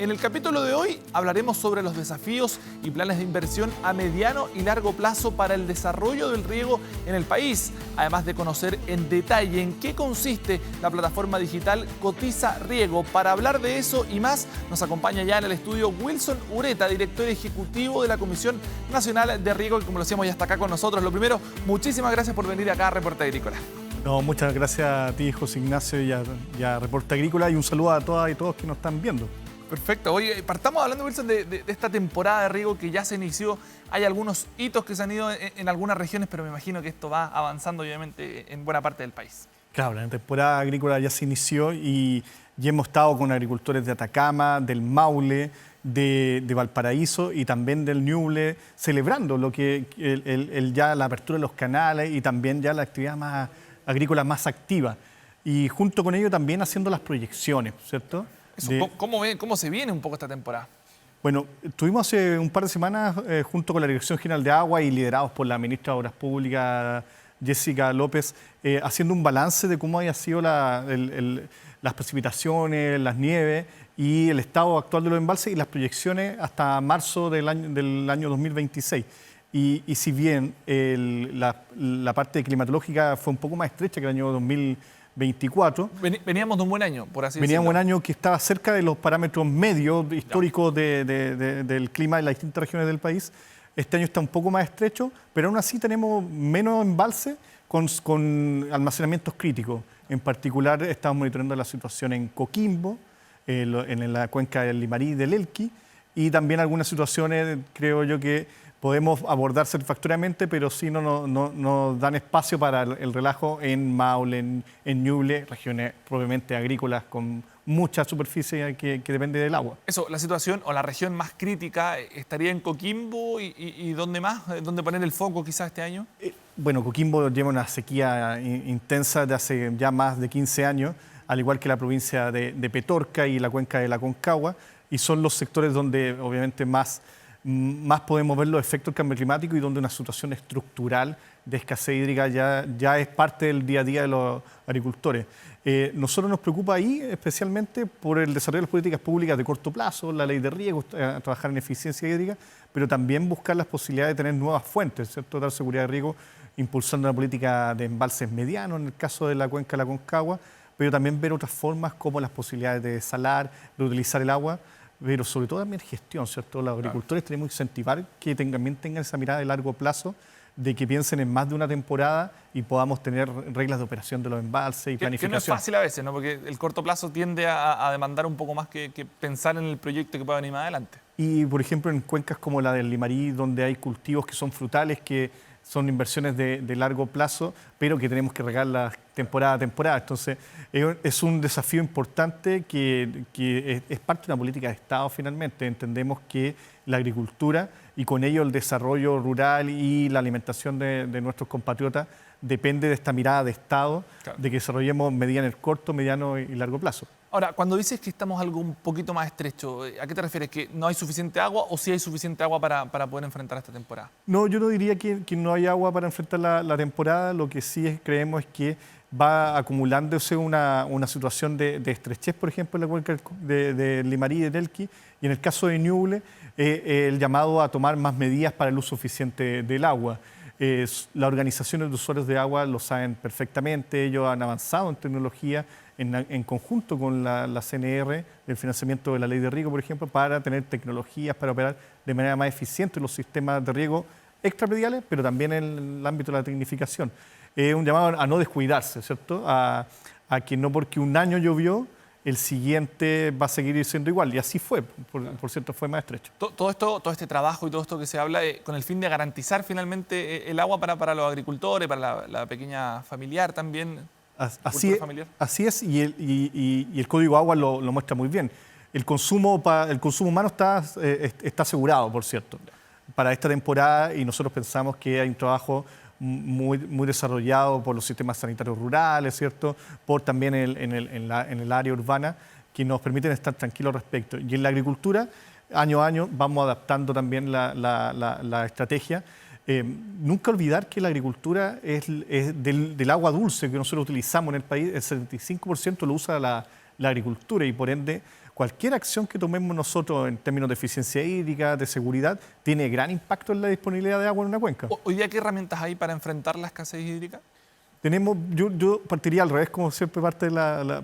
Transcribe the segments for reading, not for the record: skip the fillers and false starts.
En el capítulo de hoy hablaremos sobre los desafíos y planes de inversión a mediano y largo plazo para el desarrollo del riego en el país, además de conocer en detalle en qué consiste la plataforma digital Cotiza Riego. Para hablar de eso y más, nos acompaña ya en el estudio Wilson Ureta, director ejecutivo de la Comisión Nacional de Riego, que como lo decíamos ya está acá con nosotros. Lo primero, muchísimas gracias por venir acá a Reporte Agrícola. No, muchas gracias a ti, José Ignacio, y a Reporte Agrícola, y un saludo a todas y todos que nos están viendo. Perfecto. Oye, partamos hablando, Wilson, de esta temporada de riego que ya se inició. Hay algunos hitos que se han ido en algunas regiones, pero me imagino que esto va avanzando, obviamente, en buena parte del país. Claro, la temporada agrícola ya se inició y hemos estado con agricultores de Atacama, del Maule, de Valparaíso y también del Ñuble, celebrando lo que ya la apertura de los canales y también ya la actividad más agrícola más activa. Y junto con ello también haciendo las proyecciones, ¿cierto? Eso, ¿cómo se viene un poco esta temporada? Bueno, estuvimos hace un par de semanas junto con la Dirección General de Agua y liderados por la ministra de Obras Públicas, Jessica López, haciendo un balance de cómo había sido las precipitaciones, las nieves y el estado actual de los embalses y las proyecciones hasta marzo del año 2026. Y si bien la parte climatológica fue un poco más estrecha que el año 2024. Veníamos de un buen año, por así decirlo. Veníamos de un año que estaba cerca de los parámetros medios históricos del clima de las distintas regiones del país. Este año está un poco más estrecho, pero aún así tenemos menos embalses con almacenamientos críticos. En particular, estamos monitoreando la situación en Coquimbo, en la cuenca del Limarí y del Elqui, y también algunas situaciones, creo yo, que podemos abordar satisfactoriamente, pero sí no nos dan espacio para el relajo en Maule, en Ñuble, regiones probablemente agrícolas con mucha superficie que depende del agua. Eso, la situación o la región más crítica estaría en Coquimbo y ¿dónde más? ¿Dónde poner el foco quizás este año? Bueno, Coquimbo lleva una sequía intensa de hace ya más de 15 años, al igual que la provincia de Petorca y la cuenca de la Concagua, y son los sectores donde obviamente más podemos ver los efectos del cambio climático y donde una situación estructural de escasez hídrica ya es parte del día a día de los agricultores. Nosotros nos preocupa ahí especialmente por el desarrollo de las políticas públicas de corto plazo, la ley de riego, trabajar en eficiencia hídrica, pero también buscar las posibilidades de tener nuevas fuentes, ¿cierto? Dar seguridad de riego, impulsando una política de embalses medianos en el caso de la cuenca de la Concagua, pero también ver otras formas como las posibilidades de desalar, de utilizar el agua, pero sobre todo también gestión, ¿cierto? Los agricultores tenemos que incentivar que también tengan esa mirada de largo plazo, de que piensen en más de una temporada y podamos tener reglas de operación de los embalses y planificación. Que no es fácil a veces, ¿no? Porque el corto plazo tiende a demandar un poco más que pensar en el proyecto que pueda venir más adelante. Y, por ejemplo, en cuencas como la del Limarí, donde hay cultivos que son frutales, que son inversiones de largo plazo, pero que tenemos que regarlas temporada a temporada. Entonces, es un desafío importante que es parte de una política de Estado finalmente. Entendemos que la agricultura y con ello el desarrollo rural y la alimentación de nuestros compatriotas depende de esta mirada de Estado, claro, de que desarrollemos medidas en el corto, mediano y largo plazo. Ahora, cuando dices que estamos algo un poquito más estrecho, ¿a qué te refieres? ¿Que no hay suficiente agua o sí hay suficiente agua para poder enfrentar esta temporada? No, yo no diría que no hay agua para enfrentar la temporada. Lo que sí creemos es que va acumulándose una situación de estrechez, por ejemplo, en la cuenca de Limarí y de Elqui, y en el caso de Ñuble, el llamado a tomar más medidas para el uso eficiente del agua. Las organizaciones de usuarios de agua lo saben perfectamente, ellos han avanzado en tecnología en conjunto con la CNR, el financiamiento de la ley de riego, por ejemplo, para tener tecnologías para operar de manera más eficiente los sistemas de riego extraprediales, pero también en el ámbito de la tecnificación. Es un llamado a no descuidarse, ¿cierto? A que no porque un año llovió, el siguiente va a seguir siendo igual. Y así fue, por cierto, fue más estrecho. Todo este trabajo y todo esto que se habla con el fin de garantizar finalmente el agua para los agricultores, para la pequeña familiar también. Así es, y el Código Agua lo muestra muy bien. El consumo humano está asegurado, por cierto, para esta temporada, y nosotros pensamos que hay un trabajo muy desarrollado por los sistemas sanitarios rurales, ¿cierto? Por también en el área urbana, que nos permiten estar tranquilos al respecto. Y en la agricultura, año a año, vamos adaptando también la estrategia. Nunca olvidar que la agricultura es del agua dulce que nosotros utilizamos en el país, el 75% lo usa la agricultura, y por ende cualquier acción que tomemos nosotros en términos de eficiencia hídrica, de seguridad, tiene gran impacto en la disponibilidad de agua en una cuenca. Hoy día, ¿qué herramientas hay para enfrentar la escasez hídrica? Yo partiría al revés, como siempre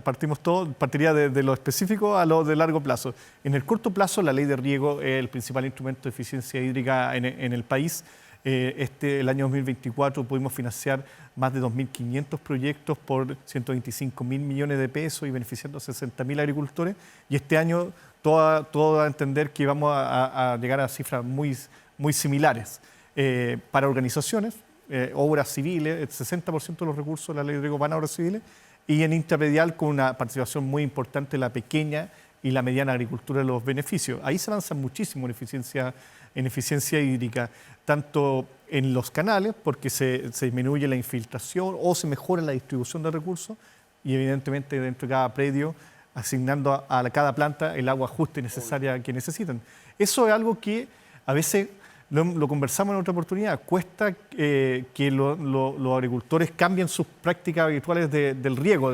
partimos todos, partiría de lo específico a lo de largo plazo. En el corto plazo, la ley de riego es el principal instrumento de eficiencia hídrica en el país. El año 2024 pudimos financiar más de 2.500 proyectos por 125.000 millones de pesos y beneficiando a 60.000 agricultores. Y este año todo da a entender que vamos a llegar a cifras muy similares. Para organizaciones, obras civiles, el 60% de los recursos de la ley de riego van a obras civiles, y en intrapredial con una participación muy importante de la pequeña y la mediana agricultura de los beneficios. Ahí se avanza muchísimo en eficiencia hídrica, tanto en los canales, porque se disminuye la infiltración o se mejora la distribución de recursos, y evidentemente dentro de cada predio asignando a cada planta el agua justa y necesaria que necesitan. Eso es algo que a veces lo conversamos en otra oportunidad. Cuesta que los agricultores cambien sus prácticas habituales del riego.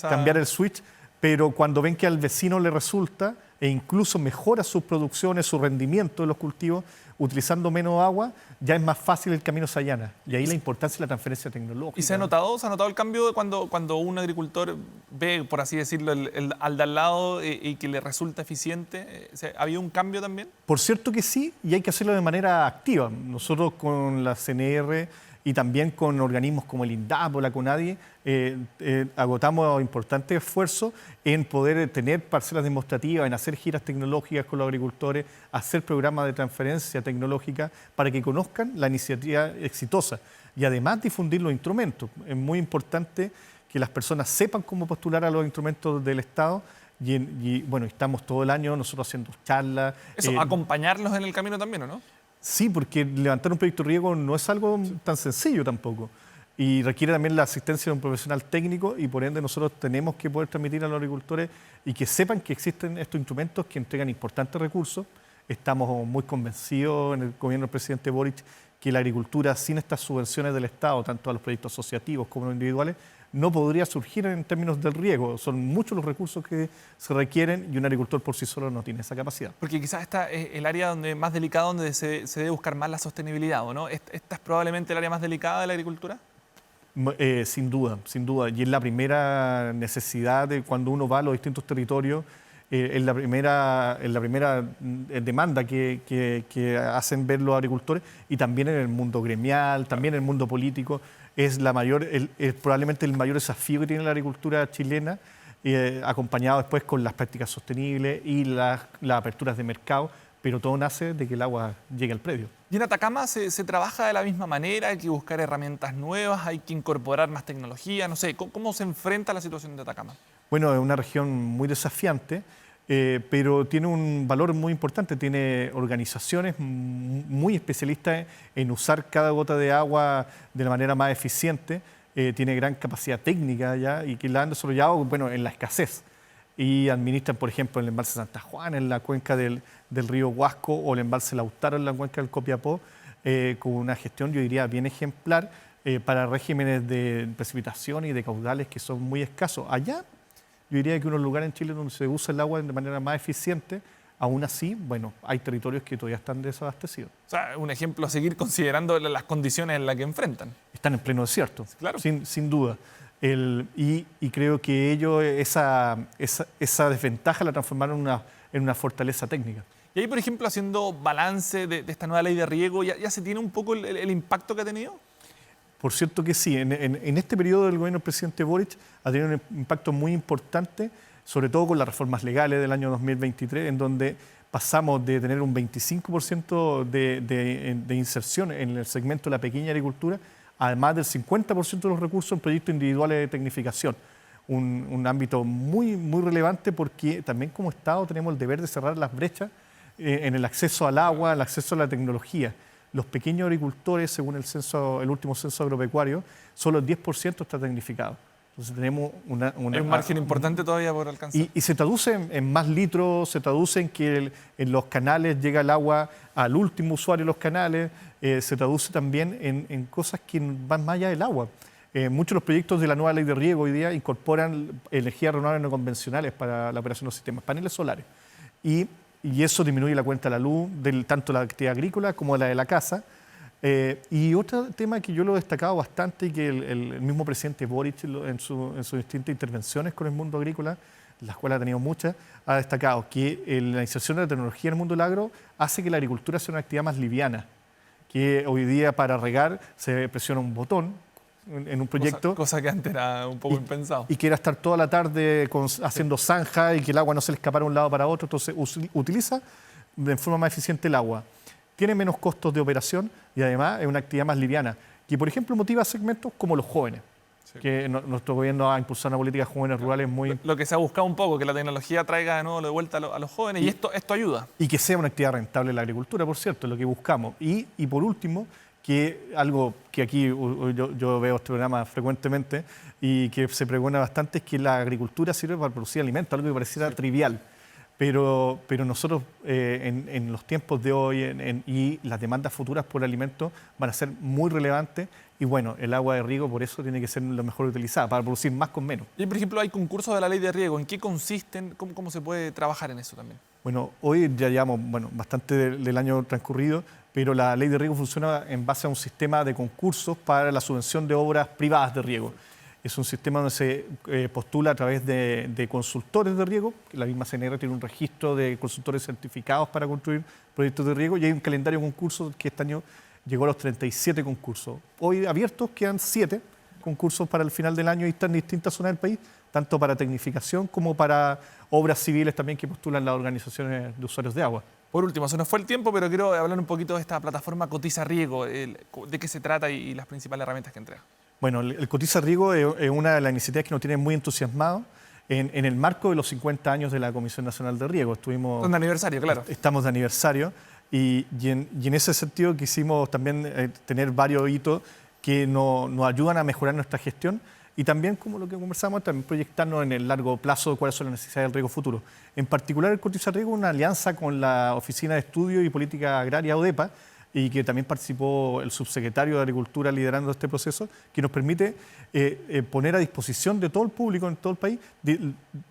Cambiar el switch, pero cuando ven que al vecino le resulta e incluso mejora sus producciones, su rendimiento de los cultivos, utilizando menos agua, ya es más fácil, el camino se allana. Y ahí la importancia de la transferencia tecnológica. ¿Y se ha notado el cambio de cuando un agricultor ve, por así decirlo, al de al lado y que le resulta eficiente? ¿Ha habido un cambio también? Por cierto que sí, y hay que hacerlo de manera activa. Nosotros con la CNR y también con organismos como el INDAP o la CONADIE agotamos importantes esfuerzos en poder tener parcelas demostrativas, en hacer giras tecnológicas con los agricultores, hacer programas de transferencia tecnológica para que conozcan la iniciativa exitosa y además difundir los instrumentos. Es muy importante que las personas sepan cómo postular a los instrumentos del Estado. Y bueno, estamos todo el año nosotros haciendo charlas. Eso, acompañarlos en el camino también, ¿o no? Sí, porque levantar un proyecto de riego no es algo tan sencillo tampoco. Y requiere también la asistencia de un profesional técnico, y por ende nosotros tenemos que poder transmitir a los agricultores y que sepan que existen estos instrumentos que entregan importantes recursos. Estamos muy convencidos en el gobierno del presidente Boric que la agricultura, sin estas subvenciones del Estado, tanto a los proyectos asociativos como a los individuales, no podría surgir en términos del riego. Son muchos los recursos que se requieren y un agricultor por sí solo no tiene esa capacidad. Porque quizás esta es el área más delicada, donde se debe buscar más la sostenibilidad, ¿o no? ¿Esta es probablemente el área más delicada de la agricultura? Sin duda, sin duda. Y es la primera necesidad de cuando uno va a los distintos territorios, es la primera demanda que hacen ver los agricultores, y también en el mundo gremial, también en el mundo político. Es probablemente el mayor desafío que tiene la agricultura chilena, acompañado después con las prácticas sostenibles y las aperturas de mercado, pero todo nace de que el agua llegue al predio. ¿Y en Atacama se trabaja de la misma manera? ¿Hay que buscar herramientas nuevas? ¿Hay que incorporar más tecnología? No sé, ¿cómo se enfrenta la situación de Atacama? Bueno, es una región muy desafiante, pero tiene un valor muy importante. Tiene organizaciones muy especialistas en usar cada gota de agua de la manera más eficiente. Tiene gran capacidad técnica ya, y que la han desarrollado en la escasez. Y administran, por ejemplo, el embalse Santa Juana en la cuenca del río Huasco, o el embalse Lautaro en la cuenca del Copiapó, con una gestión, yo diría, bien ejemplar para regímenes de precipitación y de caudales que son muy escasos. Allá, yo diría que unos lugares en Chile donde se usa el agua de manera más eficiente, aún así, hay territorios que todavía están desabastecidos. O sea, un ejemplo a seguir considerando las condiciones en las que enfrentan. Están en pleno desierto, claro. Sin duda. Y creo que ellos esa desventaja la transformaron en una fortaleza técnica. Y ahí, por ejemplo, haciendo balance de esta nueva ley de riego, ¿ya se tiene un poco el impacto que ha tenido? Por cierto que sí. En este periodo del gobierno del presidente Boric ha tenido un impacto muy importante, sobre todo con las reformas legales del año 2023, en donde pasamos de tener un 25% de inserción en el segmento de la pequeña agricultura, además del 50% de los recursos en proyectos individuales de tecnificación. Un ámbito muy, muy relevante, porque también como Estado tenemos el deber de cerrar las brechas en el acceso al agua, el acceso a la tecnología. Los pequeños agricultores, según el último censo agropecuario, solo el 10% está tecnificado. Entonces tenemos hay un margen importante todavía por alcanzar. Y se traduce en más litros, se traduce en que en los canales llega el agua al último usuario de los canales, se traduce también en cosas que van más allá del agua. Muchos de los proyectos de la nueva ley de riego hoy día incorporan energías renovables no convencionales para la operación de los sistemas, paneles solares. Y eso disminuye la cuenta de la luz, tanto la actividad agrícola como la de la casa. Y otro tema que yo lo he destacado bastante y que el mismo presidente Boric en sus distintas intervenciones con el mundo agrícola, las cuales ha tenido muchas, ha destacado que la inserción de la tecnología en el mundo del agro hace que la agricultura sea una actividad más liviana, que hoy día para regar se presiona un botón en un proyecto. Cosa que antes era un poco impensado. Y que era estar toda la tarde haciendo zanja y que el agua no se le escapara de un lado para otro, entonces utiliza de forma más eficiente el agua. Tiene menos costos de operación y además es una actividad más liviana, que por ejemplo motiva a segmentos como los jóvenes, que nuestro gobierno ha impulsado una política de jóvenes rurales muy... Lo que se ha buscado un poco, que la tecnología traiga de nuevo de vuelta a los jóvenes y esto ayuda. Y que sea una actividad rentable en la agricultura, por cierto, es lo que buscamos. Y por último, que algo que aquí yo veo este programa frecuentemente y que se pregona bastante es que la agricultura sirve para producir alimentos, algo que pareciera trivial. Pero nosotros en los tiempos de hoy y las demandas futuras por alimentos van a ser muy relevantes y bueno, el agua de riego por eso tiene que ser lo mejor utilizada, para producir más con menos. Y por ejemplo hay concursos de la ley de riego, ¿en qué consisten? ¿Cómo se puede trabajar en eso también? Bueno, hoy ya llevamos bastante del año transcurrido, pero la ley de riego funciona en base a un sistema de concursos para la subvención de obras privadas de riego. Es un sistema donde se postula a través de consultores de riego. La misma CNR tiene un registro de consultores certificados para construir proyectos de riego y hay un calendario de concursos que este año llegó a los 37 concursos. Hoy abiertos quedan 7 concursos para el final del año y están en distintas zonas del país, tanto para tecnificación como para obras civiles también que postulan las organizaciones de usuarios de agua. Por último, se nos fue el tiempo, pero quiero hablar un poquito de esta plataforma Cotiza Riego, de qué se trata y las principales herramientas que entrega. Bueno, el Cotiza Riego es una de las iniciativas que nos tiene muy entusiasmados en el marco de los 50 años de la Comisión Nacional de Riego. Estamos de aniversario, claro. Estamos de aniversario y en ese sentido quisimos también tener varios hitos que nos ayudan a mejorar nuestra gestión y también, como lo que conversamos, también proyectarnos en el largo plazo cuáles son las necesidades del riego futuro. En particular, el Cotiza Riego es una alianza con la Oficina de Estudios y Política Agraria, ODEPA, y que también participó el subsecretario de Agricultura liderando este proceso, que nos permite poner a disposición de todo el público en todo el país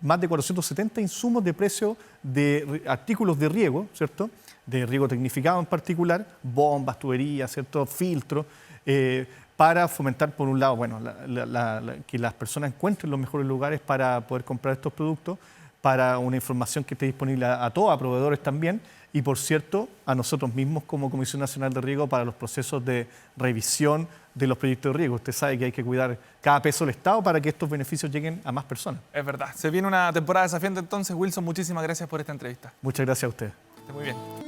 más de 470 insumos de precio de artículos de riego, ¿cierto? De riego tecnificado en particular, bombas, tuberías, ¿cierto? Filtros, para fomentar, por un lado, bueno, que las personas encuentren los mejores lugares para poder comprar estos productos, para una información que esté disponible a todos, a proveedores también, y por cierto, a nosotros mismos como Comisión Nacional de Riego para los procesos de revisión de los proyectos de riego. Usted sabe que hay que cuidar cada peso del Estado para que estos beneficios lleguen a más personas. Es verdad. Se viene una temporada desafiante entonces. Wilson, muchísimas gracias por esta entrevista. Muchas gracias a usted. Esté muy bien.